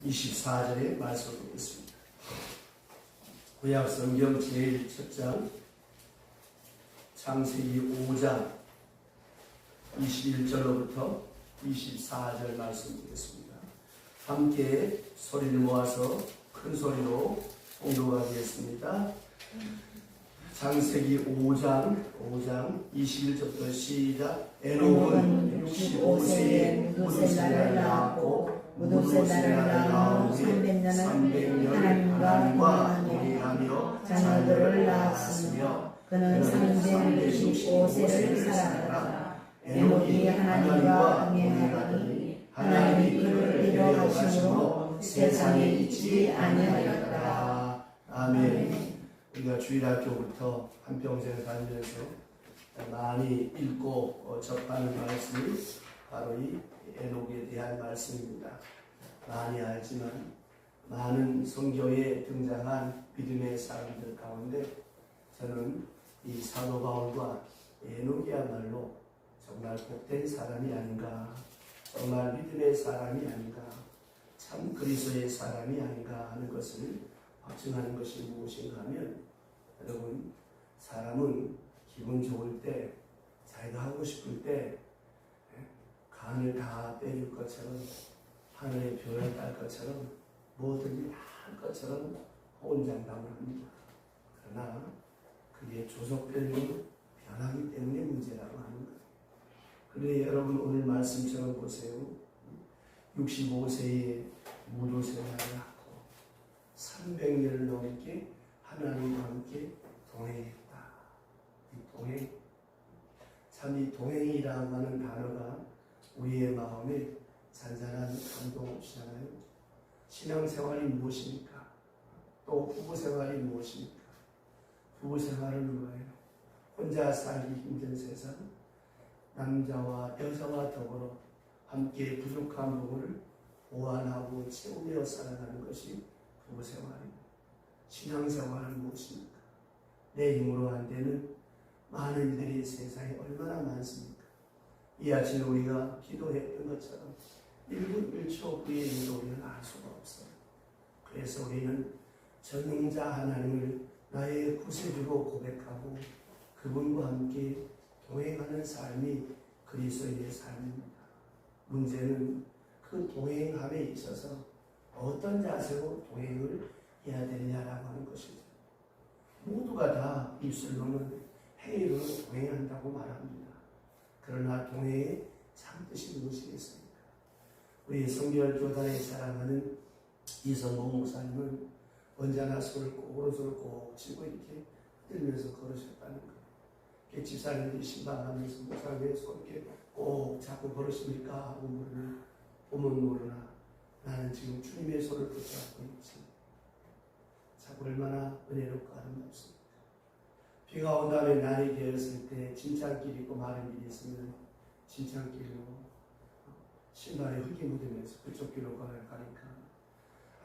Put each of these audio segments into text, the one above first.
24절의 말씀을 보겠습니다. 구약 성경 제일 첫 장 창세기 5장 21절로부터 24절 말씀 보겠습니다. 함께 소리를 모아서 큰 소리로 봉독하겠습니다. 창세기 5장 21절부터 시작. 에녹은 65세에 무두셀라를 낳았고 무두셀라를 낳은 후에 300년 하나님과 동행하며 자녀들을 낳았으며 그는 365세를 살았다. 에녹이 하나님과 동행하더니 하나님이 그를 인도하심으로 세상에 있지 아니하였다. 아멘. 우리가 주일학교부터 한평생 살면서 많이 읽고 접하는 말씀이 바로 이 에녹에 대한 말씀입니다. 많이 알지만 많은 성경에 등장한 믿음의 사람들 가운데 저는 이 사도 바울과 에녹이야말로 정말 복된 사람이 아닌가, 정말 믿음의 사람이 아닌가, 참 그리스도의 사람이 아닌가 하는 것을 확증하는 것이 무엇인가 하면, 여러분, 사람은 기분 좋을 때, 자기가 하고 싶을 때 간을 다 빼줄 것처럼, 하늘의 별을 딸 것처럼, 뭐든지 다 할 것처럼 호언장담을 합니다. 그러나 그게 조속별로 변하기 때문에 문제라고 하는 거예요. 그런데 여러분, 오늘 말씀처럼 보세요. 65세에 무두셀라를 낳고 300년을 넘게 하나님과 함께 동행했다. 이 동행, 참 이 동행이라고 하는 단어가 우리의 마음에 잔잔한 감동 없이잖아요. 신앙생활이 무엇입니까? 또 부부생활이 무엇입니까? 부부생활은 뭐예요? 혼자 살기 힘든 세상, 남자와 여자와 더불어 함께 부족한 부분을 보완하고 채우며 살아가는 것이 부부생활입니다. 신앙생활은 무엇입니까? 내 힘으로 안 되는 많은 일들이 세상에 얼마나 많습니까? 이 아침에 우리가 기도했던 것처럼 1분 1초 그의 일로 우리는 알 수가 없어요. 그래서 우리는 전능자 하나님을 나의 구세주로 고백하고 그분과 함께 동행하는 삶이 그리스도의 삶입니다. 문제는 그 동행함에 있어서 어떤 자세로 동행을 해야 되느냐라고 하는 것이죠. 모두가 다 입술로는 행위로 동행한다고 말합니다. 그러나 동행의 참뜻이 무엇이겠습니까? 우리 성결교단에 사랑하는 이성봉 목사님은 언제나 오른손을 꼭 쥐고 이렇게 흔들면서 걸으셨다는 거예요. 집사님들이 신방하면서 목사님 왜 손 이렇게 꼭 잡고 걸으십니까? 하고 보면 모르나 나는 지금 주님의 손을 붙잡고 있지. 참 얼마나 은혜롭고 아름답습니까? 비가 온 다음에 날이 되었을 때 진창길이 있고 마른 길이 있으면 진창길로 신발에 흙이 묻으면서 그쪽 길로 가니까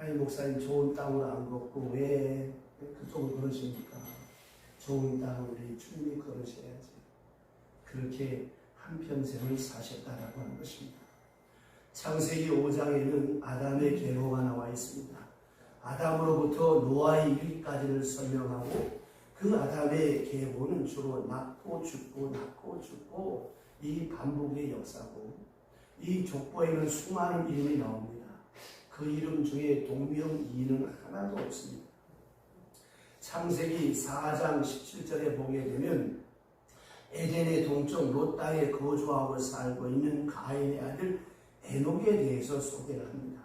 아니 목사님 좋은 땅으로 안 걷고 왜 그쪽으로 걸으십니까? 좋은 땅을 우리 주님이 걸으셔야지. 그렇게 한평생을 사셨다라고 하는 것입니다. 창세기 5장에는 아담의 계보가 나와 있습니다. 아담으로부터 노아의 이르기까지를 설명하고 그 아담의 계보는 주로 낳고 죽고 낳고 죽고 이 반복의 역사고 이 족보에는 수많은 이름이 나옵니다. 그 이름 중에 동명이인은 하나도 없습니다. 창세기 4장 17절에 보게 되면 에덴의 동쪽 롯 땅에 거주하고 살고 있는 가인의 아들 에녹에 대해서 소개를 합니다.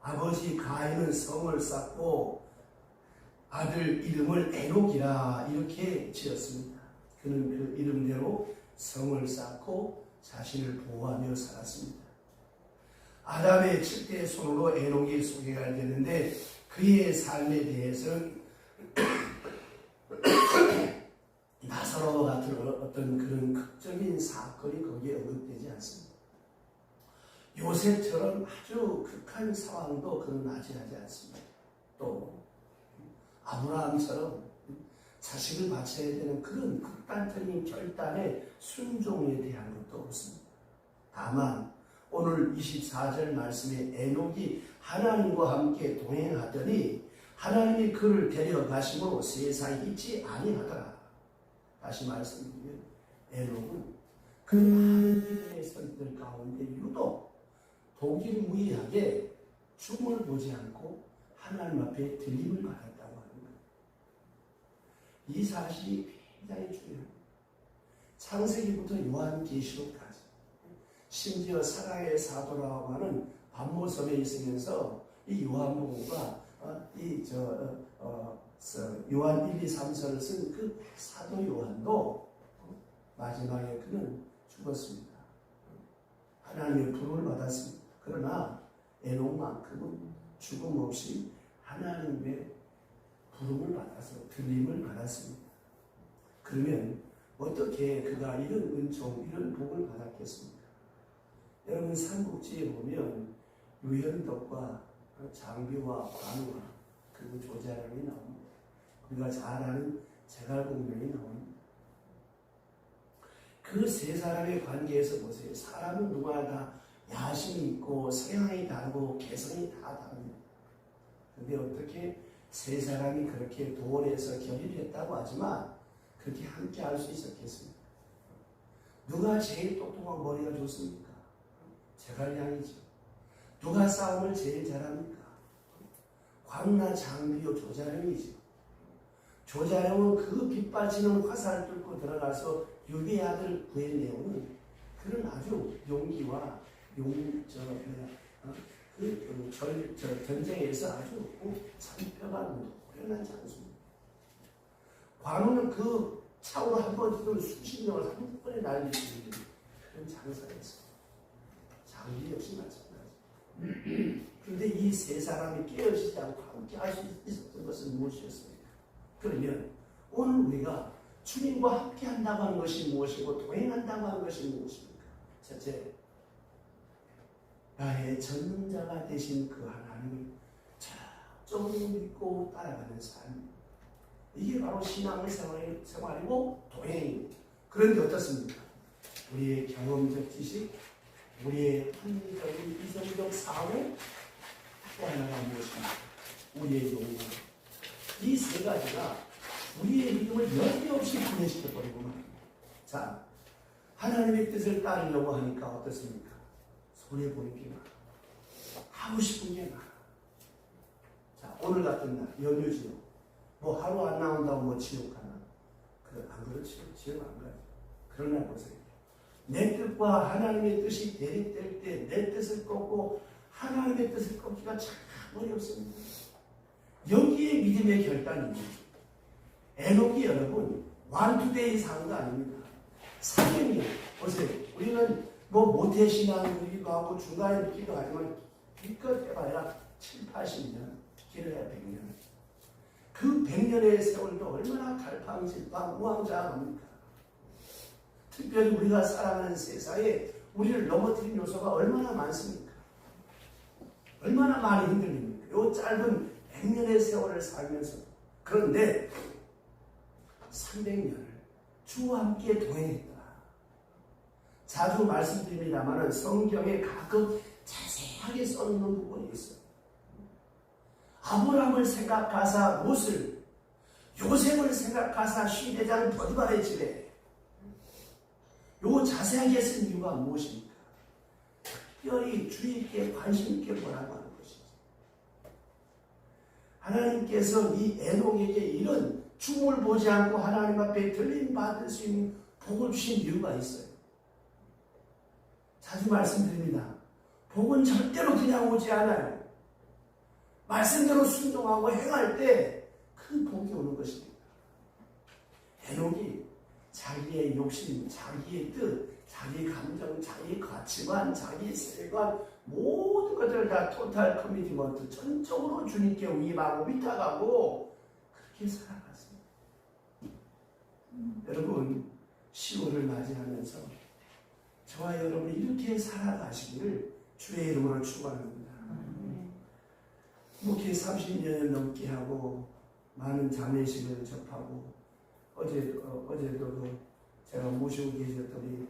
아버지 가인은 성을 쌓고 아들 이름을 에녹이라 이렇게 지었습니다. 그는 그 이름대로 성을 쌓고 자신을 보호하며 살았습니다. 아담의 7대 손으로 에녹이 소개가 되는데 그의 삶에 대해서는 나사로와 같은 어떤 그런 극적인 사건이 거기에 언급되지 않습니다. 요셉처럼 아주 극한 상황도 그는 맞이하지 않습니다. 또 아브라함처럼 자식을 바쳐야 되는 그런 극단적인 결단의 순종에 대한 것도 없습니다. 다만 오늘 24절 말씀에 에녹이 하나님과 함께 동행하더니 하나님이 그를 데려가심으로 세상에 있지 아니하더라. 다시 말씀드리면 에녹은 그 하나님의 선들 가운데 유독 동일무이하게 죽음을 보지 않고 하나님 앞에 들림을 받았다고 하는 거예요. 이 사실이 굉장히 중요합니다. 창세기부터 요한계시록까지 심지어 사랑의 사도라고 하는 반모섬에 있으면서 이 요한복음과 요한 1, 2, 3서를 쓴 그 사도 요한도 마지막에 그는 죽었습니다. 하나님의 부름을 받았습니다. 그러나 에녹만큼은 죽음 없이 하나님의 부름을 받아서 들림을 받았습니다. 그러면 어떻게 그가 이런 은총, 이런 복을 받았겠습니까? 여러분 삼국지에 보면 유현덕과 장비와 관우와 그리고 조자룡이 나옵니다. 우리가 잘 아는 제갈공명이 나옵니다. 그 세 사람의 관계에서 보세요. 사람은 누구나 다 야심이 있고 성향이 다르고 개성이 다 다릅니다. 그런데 어떻게 세 사람이 그렇게 도원에서 결의했다고 하지만 그렇게 함께 할 수 있었겠습니까? 누가 제일 똑똑한 머리가 좋습니까? 제갈량이죠. 누가 싸움을 제일 잘합니까? 광나 장비요 조자룡이죠. 조자룡은 그 빛받치는 화살을 뚫고 들어가서 유비의 아들을 구해내오는 그런 아주 용기와 전쟁에서 아주 잔뼈가 노련한 장수입니다. 관우는 그 차오로 한 번 뛰던 수십 명을 한 번에 날릴 수 있는 그런 장사였어요. 장비 역시 마찬가지. 그런데 이 세 사람이 깨어지지 않고 함께 할 수 있었던 것은 무엇이었습니까? 그러면 오늘 우리가 주님과 함께 한다고 하는 것이 무엇이고 동행한다고 하는 것이 무엇입니까? 첫째, 나의 전능자가 되신 그 하나님을 철저히 믿고 따라가는 삶. 이게 바로 신앙의 생활이고 동행입니다. 그런데 어떻습니까? 우리의 경험적 지식, 우리의 합리적인 이성적 사고, 또 하나가 무엇입니까? 우리의 용기. 이 세 가지가 우리의 믿음을 여지없이 분해시켜버리고 말입니다. 자, 하나님의 뜻을 따르려고 하니까 어떻습니까? 손해보는 게 많아. 하고 싶은 게 많아. 자, 오늘 같은 날, 연휴지요. 뭐 하루 안 나온다고 뭐 지옥 가나? 안 그렇죠. 지옥 안 가요. 그러나 보세요. 내 뜻과 하나님의 뜻이 대립될 때 내 뜻을 꺾고 하나님의 뜻을 꺾기가 참 어렵습니다. 여기에 믿음의 결단입니다. 에녹이 여러분 완투데이 사는 거 아닙니다. 400년. 보세요. 우리는 뭐 모태신앙이기도 하고 중간에 있기도 하지만 기껏 해봐야 7, 80년, 길어야 100년. 그 100년의 세월도 얼마나 갈팡질팡 우왕좌왕합니까? 특별히 우리가 살아가는 세상에 우리를 넘어뜨린 요소가 얼마나 많습니까? 얼마나 많이 힘듭니까? 요 짧은 100년의 세월을 살면서. 그런데 300년을 주와 함께 동행했다. 자주 말씀드립니다만 성경에 가끔 자세하게 써놓는 부분이 있어요. 아브라함을 생각하사 롯을, 요셉을 생각하사 시대장 보디발의 집에 요 자세하게 쓴 이유가 무엇입니까? 특별히 주의 있게 관심 있게 보라고 하는 것이죠. 하나님께서 이 에녹에게 이런 죽음을 보지 않고 하나님 앞에 들림 받을 수 있는 복을 주신 이유가 있어요. 자주 말씀드립니다. 복은 절대로 그냥 오지 않아요. 말씀대로 순종하고 행할 때 그 복이 오는 것입니다. 에녹이 자기의 욕심, 자기의 뜻, 자기 감정, 자기 가치관, 자기 세계관 모든 것들을 다 토탈 커미트먼트 전적으로 주님께 위임하고 위탁하고 그렇게 살아갔습니다. 여러분 10월을 맞이하면서 저와 여러분이 이렇게 살아가시기를 주의 이름으로 축원합니다. 목회 30년 넘게 하고 많은 장례식을 접하고 어제도 제가 모시고 계셨더니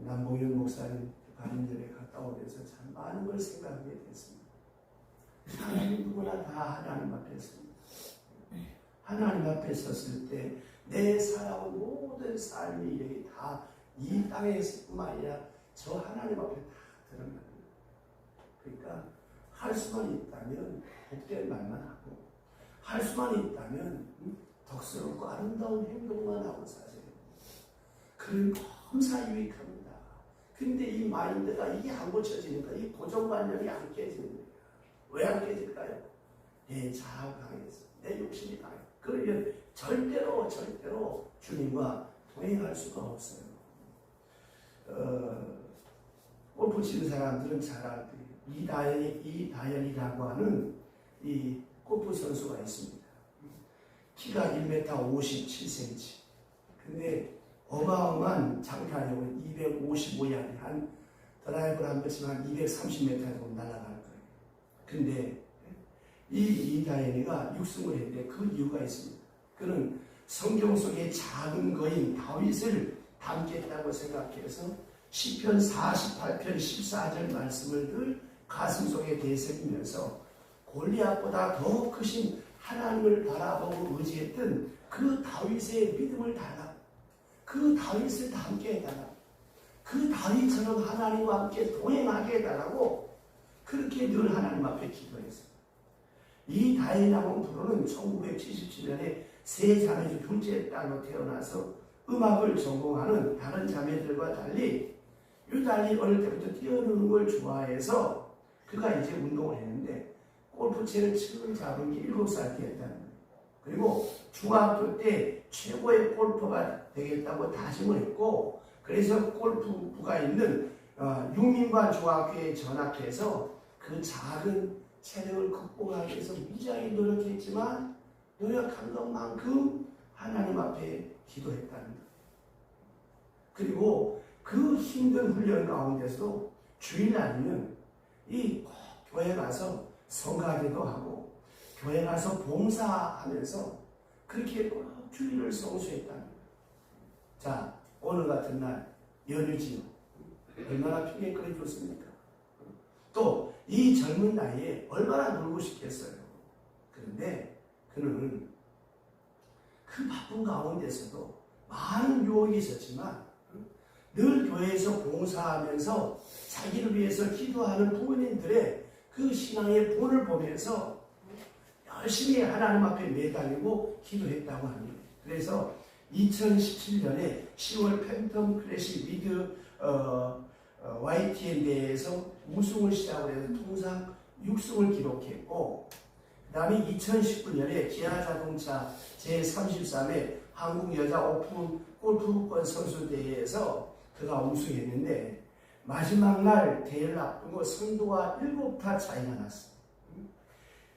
남봉현 목사님 가림절에 갔다 갔다 오면서 참 많은 걸 생각하게 됐습니다. 사람이 누구나 다 하나님 앞에 섭니다. 하나님 앞에 섰을 때 내 살아온 모든 삶이 여기 다 이 땅에서뿐만 아니라 저 하나님 앞에 다 드러납니다. 그러니까 할 수만 있다면 복될 말만 하고, 할 수만 있다면 덕스럽고 아름다운 행동만 하고 사세요. 그런 검사유익합니다. 근데 이 마인드가 이게 안 고쳐지니까 이 고정관념이 안 깨지는 거예요. 왜 안 깨질까요? 내 자아가 강해서, 내 욕심이 강해서. 그러면 절대로 주님과 동행할 수가 없어요. 골프 치는 사람들은 잘 알 거예요. 이다현이라고 하는 이 골프 선수가 있습니다. 키가 1m 57cm. 근데 어마어마한 장타력으로 255야드, 한 드라이브를 한 번쯤 230m 정도 날아갈 거예요. 근데 이 이다현이가 6승을 했는데 그 이유가 있습니다. 그는 성경 속의 작은 거인 다윗을 담겠다고 생각해서 시편 48편 14절 말씀을 늘 가슴속에 되새기면서 골리앗보다 더 크신 하나님을 바라보고 의지했던 그 다윗의 믿음을 달라, 그 다윗을 닮게 해달라, 그 다윗처럼 하나님과 함께 동행하게 해달라고 그렇게 늘 하나님 앞에 기도했습니다. 이 다이나몬 프로는 1977년에 세 자매 중 둘째 딸로 태어나서 음악을 전공하는 다른 자매들과 달리 유달리 어릴 때부터 뛰어노는 걸 좋아해서 그가 이제 운동을 했는데 골프채를 처음 잡은 게 7살 때였다는 거예요. 그리고 중학교 때 최고의 골퍼가 되겠다고 다짐을 했고, 그래서 골프부가 있는 육민관 중학교에 전학해서 그 작은 체력을 극복하기 위해서 무지하게 노력했지만 노력한 것만큼 하나님 앞에 기도했다는 거예요. 그리고 그 힘든 훈련 가운데서도 주일날이면 이 교회 가서 성가대도 하고 교회 가서 봉사하면서 그렇게 꼭 주일을 성수했다는 거예요. 자, 오늘 같은 날 연휴지요. 얼마나 피곤하게 좋습니까? 또 이 젊은 나이에 얼마나 놀고 싶겠어요. 그런데 그는 그 바쁜 가운데서도 많은 유혹이 있었지만 늘 교회에서 봉사하면서 자기를 위해서 기도하는 부모님들의 그 신앙의 본을 보면서 열심히 하나님 앞에 매달리고 기도했다고 합니다. 그래서 2017년에 10월 팬텀 클래식 미드 YTN대회에서 우승을 시작으로 해서 통상 6승을 기록했고, 그 다음에 2019년에 기아자동차 제33회 한국여자 오픈 골프권 선수대회에서 그가 우승했는데 마지막 날 대회를 앞두고 선두와 7타 차이가 났습니다.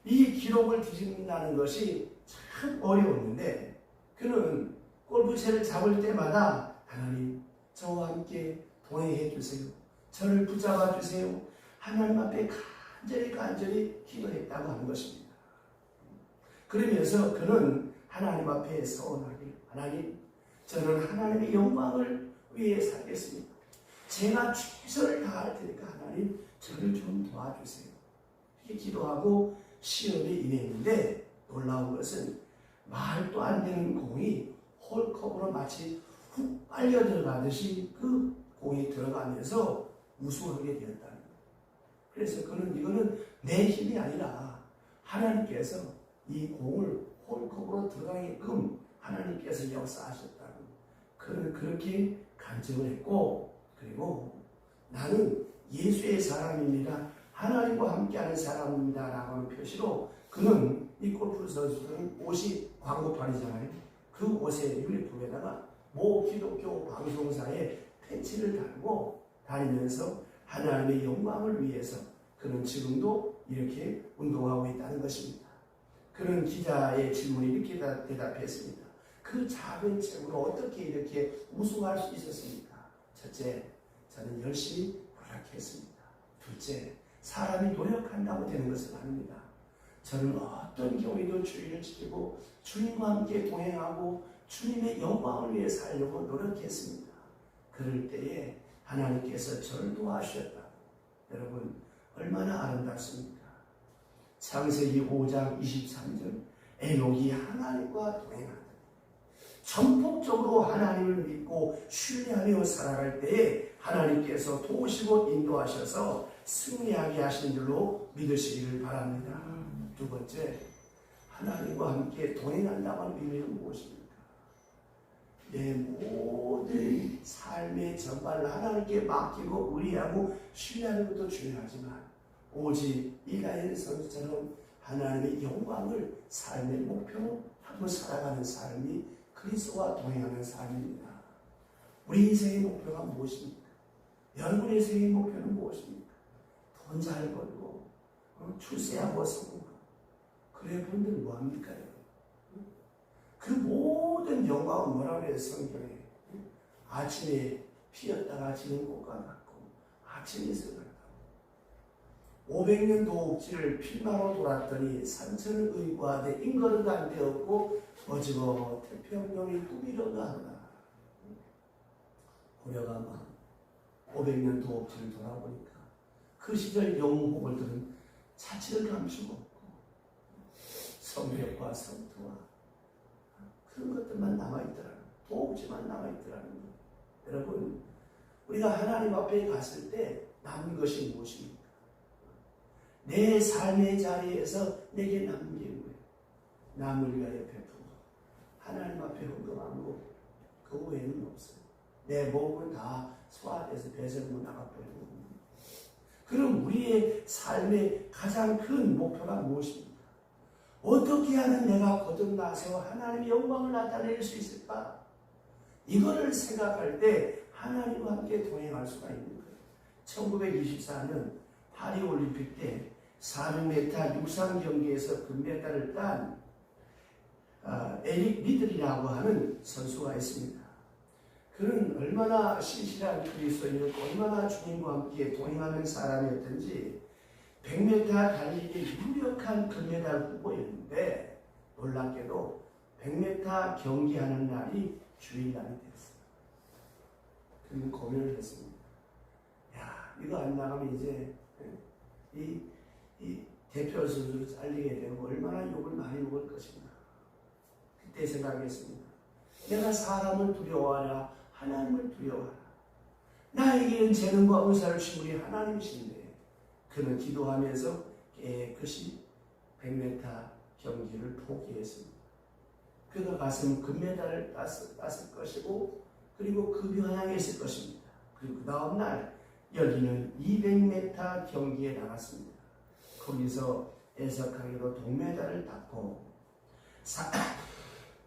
이 기록을 뒤집는다는 것이 참 어려웠는데 그는 골프채를 잡을 때마다 하나님 저와 함께 동행해 주세요. 저를 붙잡아 주세요. 하나님 앞에 간절히 기도했다고 하는 것입니다. 그러면서 그는 하나님 앞에 서원하길, 하나님 저는 하나님의 영광을 위해 살겠습니다. 제가 최선을 다할 테니까 하나님 저를 좀 도와주세요. 이렇게 기도하고 시험에 임했는데 놀라운 것은 말도 안 되는 공이 홀컵으로 마치 훅 빨려 들어가듯이 그 공이 들어가면서 우승하게 되었다는 거예요. 그래서 그는 이거는 내 힘이 아니라 하나님께서 이 공을 홀컵으로 들어가게끔 하나님께서 역사하셨다는 그는 그렇게 간증을 했고, 그리고 나는 예수의 사람입니다. 하나님과 함께하는 사람입니다. 라고 하는 표시로 그는 이 골프 선수들은 옷이 광고판이잖아요. 그 옷의 유니폼에다가 모 기독교 방송사의 패치를 달고 다니면서 하나님의 영광을 위해서 그는 지금도 이렇게 운동하고 있다는 것입니다. 그는 기자의 질문에 이렇게 대답했습니다. 그 작은 책으로 어떻게 이렇게 우승할 수 있었습니까? 첫째, 저는 열심히 노력했습니다. 둘째, 사람이 노력한다고 되는 것은 아닙니다. 저는 어떤 경우에도 주의를 지키고 주님과 함께 동행하고 주님의 영광을 위해 살려고 노력했습니다. 그럴 때에 하나님께서 저를 도와주셨다. 여러분 얼마나 아름답습니까? 창세기 5장 23절 에녹이 하나님과 동행하더니 전폭적으로 하나님을 믿고 신뢰하며 살아갈 때에 하나님께서 도우시고 인도하셔서 승리하게 하신 줄로 믿으시기를 바랍니다. 두 번째, 하나님과 함께 동행한다는 의미는 무엇입니까? 내 모든 삶의 전반을 하나님께 맡기고 의리하고 신뢰하는 것도 중요하지만 오직 이라엘 선수처럼 하나님의 영광을 삶의 목표로 하고 살아가는 삶이 그리스도와 동행하는 삶입니다. 우리 인생의 목표가 무엇입니까? 여러분의 인생의 목표는 무엇입니까? 돈 잘 벌고 출세하고 성공하고 그래 분들 뭐합니까? 그 모든 영광은 뭐라고 해요? 성경에 아침에 피었다가 지는 꽃과 같고 아침에 서간다고 500년 도옥지를 필마로 돌았더니 산천을 의구하되 인거르가 안 되었고 어지고 태평양이 꾸미려가 하나 고려가 막 500년 도옥지를 돌아보니까 그 시절 영웅복을 들은 자취를 감추고 없고 성벽과 성토와 그런 것들만 남아있더라는 도옥지만 남아있더라는 거예요. 여러분 우리가 하나님 앞에 갔을 때 남은 것이 무엇입니까? 내 삶의 자리에서 내게 남은 게 뭐예요? 남을 위하여 베푸고 하나님 앞에 헌금하고 그 외에는 없어요. 내 몸은 다 소화돼서 배설물 나가버리고. 그럼 우리의 삶의 가장 큰 목표가 무엇입니까? 어떻게 하면 내가 거듭나서 하나님의 영광을 나타낼 수 있을까? 이거를 생각할 때 하나님과 함께 동행할 수가 있는 거예요. 1924년 파리올림픽 때 400m 육상 경기에서 금메달을 딴 에릭 리들이라고 하는 선수가 있습니다. 그는 얼마나 신실한 그리스도인이었고 얼마나 주님과 함께 동행하는 사람이었던지 100m 달리기에 유력한 금메달 후보였는데 놀랍게도 100m 경기하는 날이 주일날이 됐어요. 그는 고민을 했습니다. 야, 이거 안 나가면 이제 이 대표 선수로 잘리게 되고 얼마나 욕을 많이 먹을 것인가. 그때 생각했습니다. 내가 사람을 두려워하냐 하나님을 두려워하라. 나에게는 재능과 은사를 주신 우리 하나님이신데 그는 기도하면서 깨끗이 100m 경기를 포기했습니다. 그가 갔으면 금메달을 땄을 것이고 그리고 급여향했을 것입니다. 그리고 그 다음날 여기는 200m 경기에 나갔습니다. 거기서 애석하게도 동메달을 땄고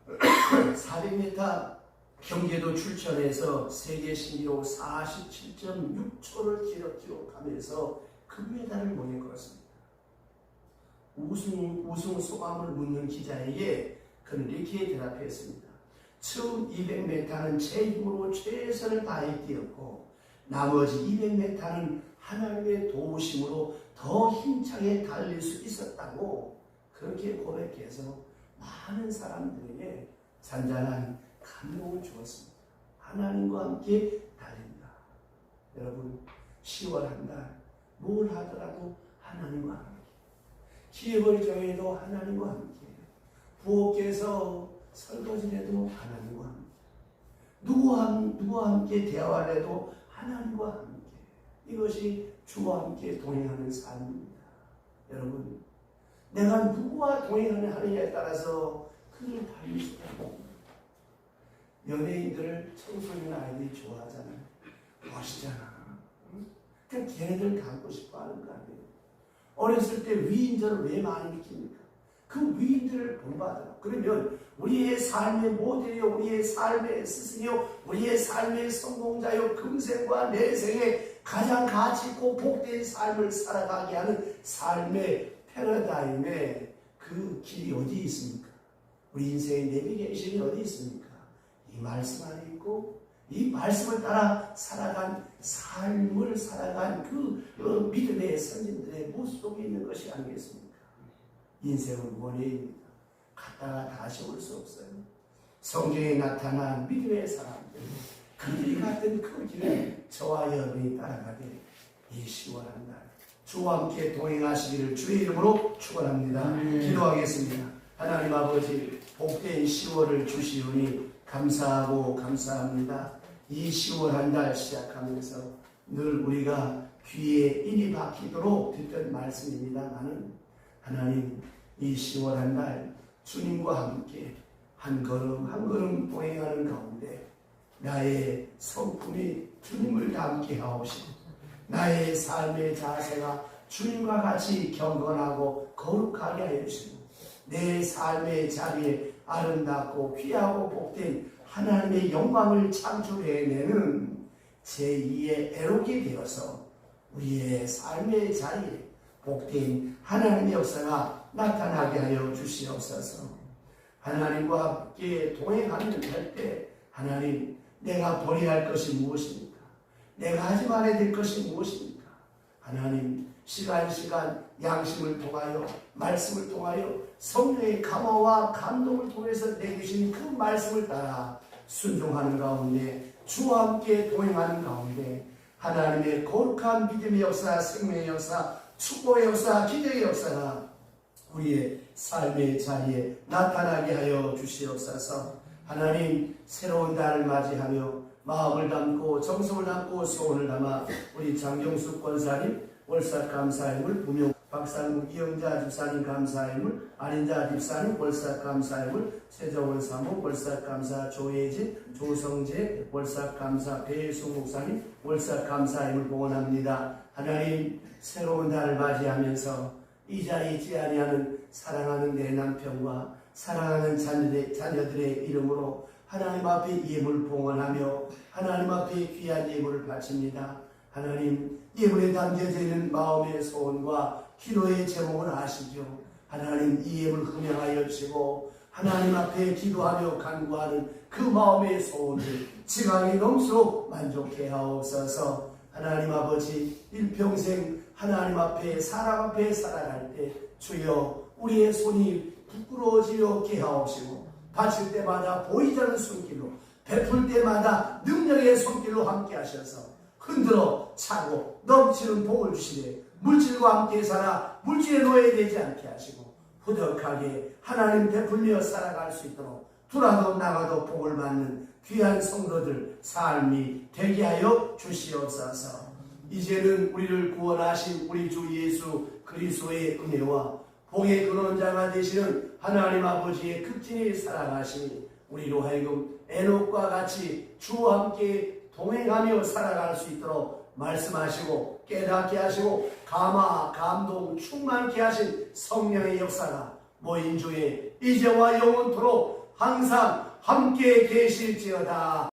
400m 경기에도 출전해서 세계 신기록 47.6초를 기록하면서 금메달을 목에 걸었습니다. 우승 소감을 묻는 기자에게 그는 이렇게 대답했습니다. 처음 200m는 제 힘으로 최선을 다해 뛰었고 나머지 200m는 하나님의 도우심으로 더 힘차게 달릴 수 있었다고 그렇게 고백해서 많은 사람들에게 잔잔한 감동을 주었습니다. 하나님과 함께 달린다. 여러분 10월 한 달 뭘 하더라도 하나님과 함께 기업을 정해도 하나님과 함께 부엌에서 설거지를 해도 하나님과 함께 누구와 함께 대화를 해도 하나님과 함께 이것이 주와 함께 동행하는 삶입니다. 여러분 내가 누구와 동행하느냐에 따라서 그를 달릴 수가 있습니다. 연예인들을 청소년 아이들이 좋아하잖아요. 멋있잖아. 그냥 걔네들 닮고 싶어 하는 거 아니에요. 어렸을 때 위인전을 왜 많이 느낍니까? 그 위인들을 본받아요. 그러면 우리의 삶의 모델이요, 우리의 삶의 스승이요, 우리의 삶의 성공자요, 금생과 내생에 가장 가치있고 복된 삶을 살아가게 하는 삶의 패러다임의 그 길이 어디 있습니까? 우리 인생의 내비게이션이 어디 있습니까? 이 말씀 안에 있고 이 말씀을 따라 살아간 삶을 살아간 그 믿음의 선진들의 모습 속에 있는 것이 아니겠습니까? 인생은 원회입니다. 갔다가 다시 올 수 없어요. 성경에 나타난 믿음의 사람들 그들이 갔던 그 길을 저와 여러분이 따라가게 이 10월 한 달 주와 함께 동행하시기를 주의 이름으로 축원합니다. 기도하겠습니다. 하나님 아버지, 복된 10월을 주시오니 감사하고 감사합니다. 이 10월 한 달 시작하면서 늘 우리가 귀에 인이 박히도록 듣던 말씀입니다만은 하나님, 이 10월 한 달 주님과 함께 한 걸음 한 걸음 동행하는 가운데 나의 성품이 주님을 닮게 하옵시고 나의 삶의 자세가 주님과 같이 경건하고 거룩하게 하여 주시고 내 삶의 자리에 아름답고 귀하고 복된 하나님의 영광을 창출해내는 제2의 에녹이 되어서 우리의 삶의 자리에 복된 하나님의 역사가 나타나게 하여 주시옵소서. 하나님과 함께 동행하는 때 하나님, 내가 버려야 할 것이 무엇입니까? 내가 하지 말아야 될 것이 무엇입니까? 하나님, 시간 양심을 통하여 말씀을 통하여 성령의 감화와 감동을 통해서 내주신 그 말씀을 따라 순종하는 가운데 주와 함께 동행하는 가운데 하나님의 거룩한 믿음의 역사, 생명의 역사, 축복의 역사, 기적의 역사가 우리의 삶의 자리에 나타나게 하여 주시옵소서. 하나님, 새로운 달을 맞이하며 마음을 담고 정성을 담고 소원을 담아 우리 장경숙 권사님 월삭 감사임을, 부명 박상국 이영자 집사님 감사임을, 안인자 집사님 월삭 감사임을, 최정원 사모 월삭 감사, 조혜진 조성재 월삭 감사, 배수 목사님 월삭 감사임을 봉헌합니다. 하나님, 새로운 달을 맞이하면서 이 자리에 있지 아니하는 사랑하는 내 남편과 사랑하는 자녀들의 이름으로 하나님 앞에 예물 봉헌하며 하나님 앞에 귀한 예물을 바칩니다. 하나님, 예물에 담겨져 있는 마음의 소원과 기도의 제목을 아시죠? 하나님, 이 예물 흠양하여 주시고 하나님 앞에 기도하며 간구하는 그 마음의 소원을 지강이 넘수록 만족해 하옵소서. 하나님 아버지, 일평생 하나님 앞에 사람 앞에 살아갈 때 주여 우리의 손이 부끄러워지게 하옵시고 바칠 때마다 보이지 않는 손길로 베풀 때마다 능력의 손길로 함께 하셔서 흔들어 차고 넘치는 복을 주시되 물질과 함께 살아 물질에 노예되지 않게 하시고 후덕하게 하나님 베풀며 살아갈 수 있도록 돌아도 나가도 복을 받는 귀한 성도들 삶이 되게 하여 주시옵소서. 이제는 우리를 구원하신 우리 주 예수 그리스도의 은혜와 복의 근원자가 되시는 하나님 아버지의 극진히 사랑하심이 우리로 하여금 에녹과 같이 주와 함께 동행하며 살아갈 수 있도록 말씀하시고 깨닫게 하시고 감화, 감동, 충만케 하신 성령의 역사가 모인 중에 이제와 영원토록 항상 함께 계실지어다.